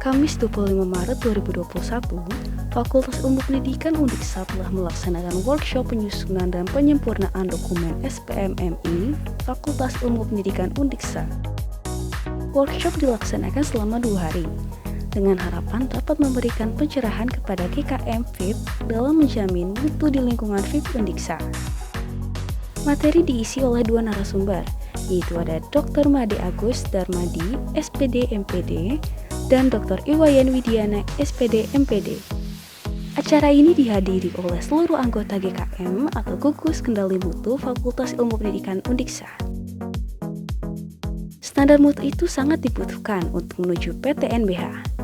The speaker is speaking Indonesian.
Kamis 25 Maret 2021, Fakultas Ilmu Pendidikan Undiksha telah melaksanakan workshop penyusunan dan penyempurnaan dokumen SPMI Fakultas Ilmu Pendidikan Undiksha. Workshop dilaksanakan selama 2 hari, dengan harapan dapat memberikan pencerahan kepada GKM FIP dalam menjamin mutu di lingkungan FIP Undiksha. Materi diisi oleh 2 narasumber, yaitu ada Dr. Made Agus Darmadi, SPD MPD, dan Dr. Iwayan Widiana, SPD MPD. Acara ini dihadiri oleh seluruh anggota GKM atau Gugus Kendali Mutu Fakultas Ilmu Pendidikan Undiksha. Standar mutu itu sangat dibutuhkan untuk menuju PTNBH.